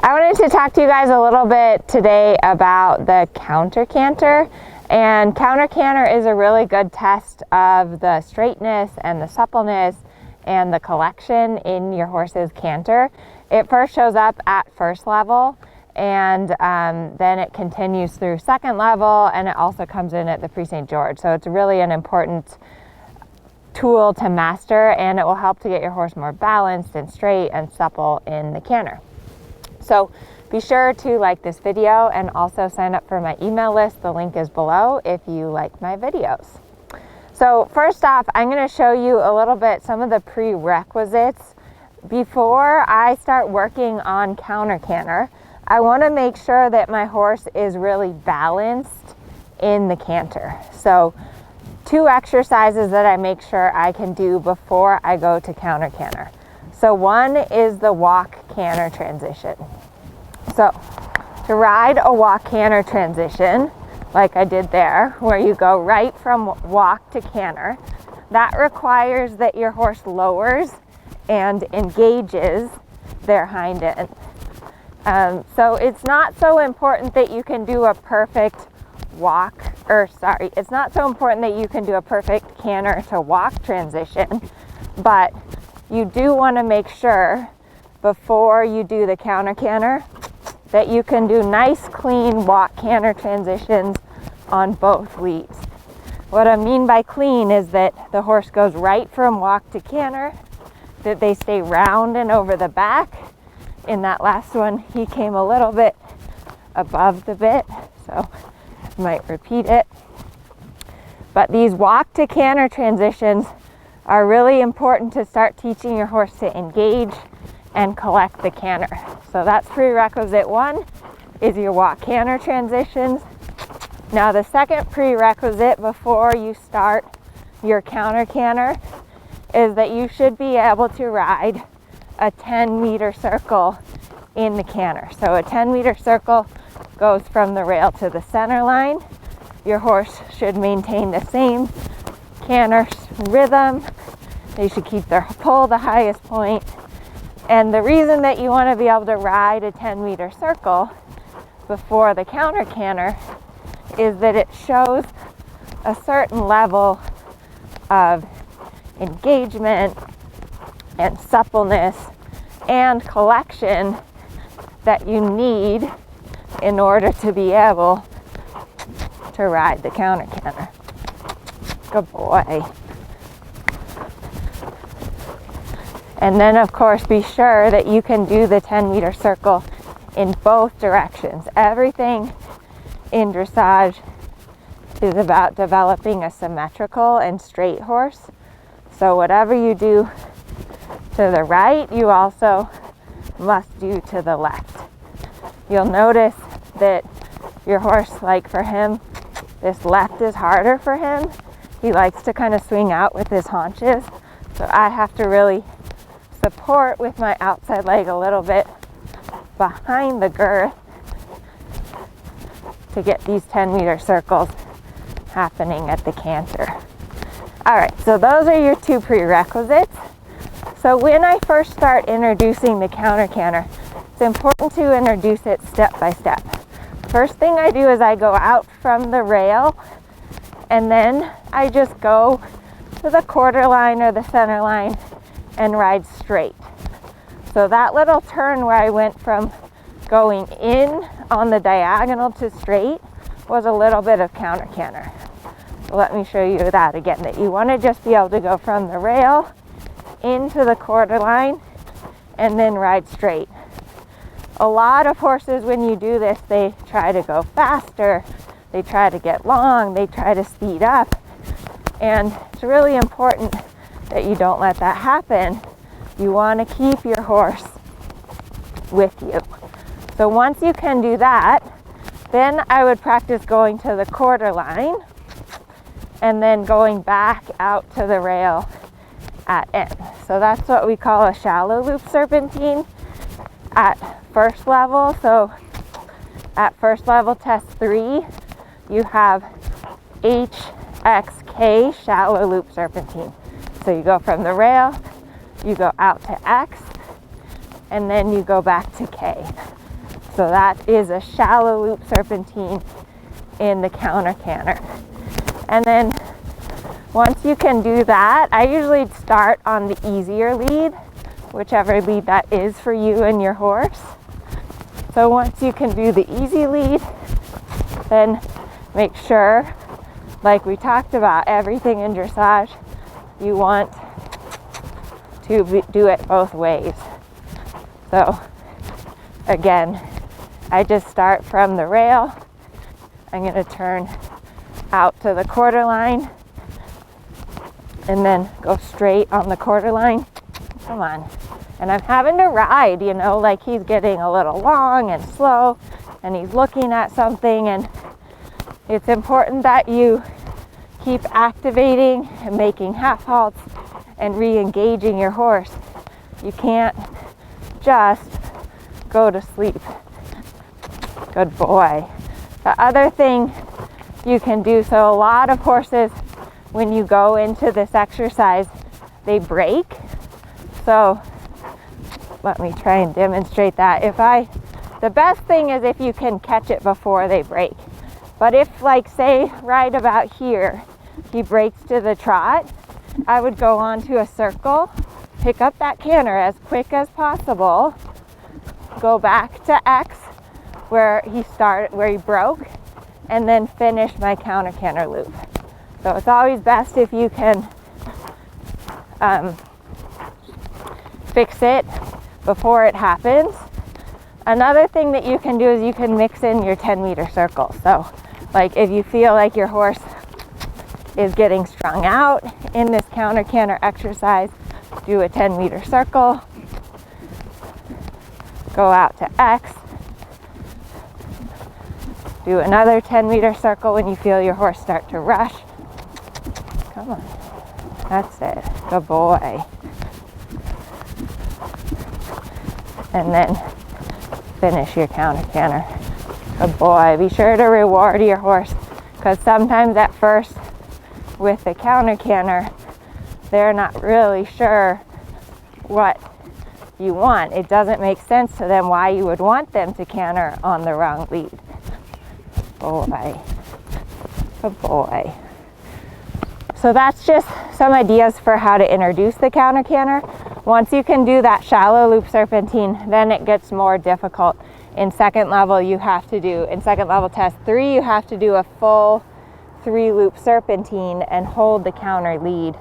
I wanted to talk to you guys a little bit today about the counter canter. And counter canter is a really good test of the straightness and the suppleness and the collection in your horse's canter. It first shows up at first level, and then it continues through second level, and it also comes in at the Prix St. So it's really an important tool to master, and it will help to get your horse more balanced and straight and supple in the canter. So be sure to like this video and also sign up for my email list. The link is below if you like my videos. So first off, I'm going to show you a little bit some of the prerequisites. Before I start working on counter canter, I want to make sure that my horse is really balanced in the canter. So two exercises that I make sure I can do before I go to counter canter. So one is the walk-canter transition. So to ride a walk-canter transition, like I did there, where you go right from walk to canter, that requires that your horse lowers and engages their hind end. So it's not so important that you can do a perfect it's not so important that you can do a perfect canter to walk transition, but you do want to make sure before you do the counter canter that you can do nice clean walk canter transitions on both leads. What I mean by clean is that the horse goes right from walk to canter, that they stay round and over the back. In that last one, he came a little bit above the bit, so I might repeat it. But these walk to canter transitions are really important to start teaching your horse to engage and collect the canter. So that's prerequisite one, is your walk canter transitions. Now the second prerequisite before you start your counter canter is that you should be able to ride a 10-meter circle in the canter. So a 10-meter circle goes from the rail to the center line. Your horse should maintain the same canter rhythm. They should keep their pull the highest point. And the reason that you want to be able to ride a 10-meter circle before the counter canter is that it shows a certain level of engagement and suppleness and collection that you need in order to be able to ride the counter canter. Good boy. And then of course be sure that you can do the 10-meter circle in both directions. Everything in dressage is about developing a symmetrical and straight horse. So whatever you do to the right, you also must do to the left. You'll notice that your horse, like for him, this left is harder for him. He likes to kind of swing out with his haunches. So I have to really support with my outside leg a little bit behind the girth to get these 10-meter circles happening at the canter. All right, so those are your two prerequisites. So when I first start introducing the counter canter, it's important to introduce it step by step. First thing I do is I go out from the rail, and then I just go to the quarter line or the center line and ride straight. So that little turn where I went from going in on the diagonal to straight was a little bit of counter canter. So let me show you that again, that you want to just be able to go from the rail into the quarter line and then ride straight. A lot of horses, when you do this, they try to go faster, they try to get long, they try to speed up, and it's really important that you don't let that happen. You want to keep your horse with you. So once you can do that, then I would practice going to the quarter line and then going back out to the rail at end. So that's what we call a shallow loop serpentine at first level. So at first level test 3, you have HXK shallow loop serpentine. So you go from the rail, you go out to X, and then you go back to K. So that is a shallow loop serpentine in the counter canter. And then once you can do that, I usually start on the easier lead, whichever lead that is for you and your horse. So once you can do the easy lead, then make sure, like we talked about, everything in dressage, you want to do it both ways. So again, I just start from the rail. I'm going to turn out to the quarter line and then go straight on the quarter line. Come on. And I'm having to ride, you know, like he's getting a little long and slow and he's looking at something, and it's important that you keep activating and making half halts and re-engaging your horse. You can't just go to sleep. Good boy. The other thing you can do, so a lot of horses, when you go into this exercise, they break. So let me try and demonstrate that. The best thing is if you can catch it before they break. But if, like, say right about here, he breaks to the trot, I would go on to a circle, pick up that canter as quick as possible, go back to X where he broke, and then finish my counter canter loop. So it's always best if you can fix it before it happens. Another thing that you can do is you can mix in your 10-meter circle. So like if you feel like your horse is getting strung out in this counter canter exercise, do a 10-meter circle, go out to X, do another 10-meter circle when you feel your horse start to rush. Come on, that's it, good boy. And then finish your counter canter. Good boy. Be sure to reward your horse, because sometimes at first with the counter canter, they're not really sure what you want. It doesn't make sense to them why you would want them to canter on the wrong lead. Boy. Good boy. So that's just some ideas for how to introduce the counter canter. Once you can do that shallow loop serpentine, then it gets more difficult. In second level test 3, you have to do a full 3-loop serpentine and hold the counter lead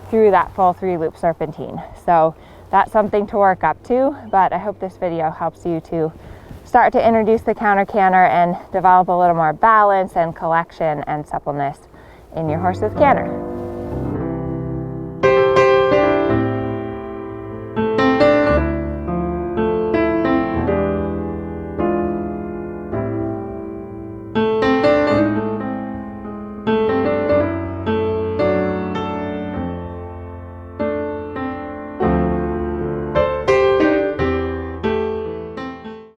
through that full 3-loop serpentine. So that's something to work up to, but I hope this video helps you to start to introduce the counter canter and develop a little more balance and collection and suppleness in your horse's canter.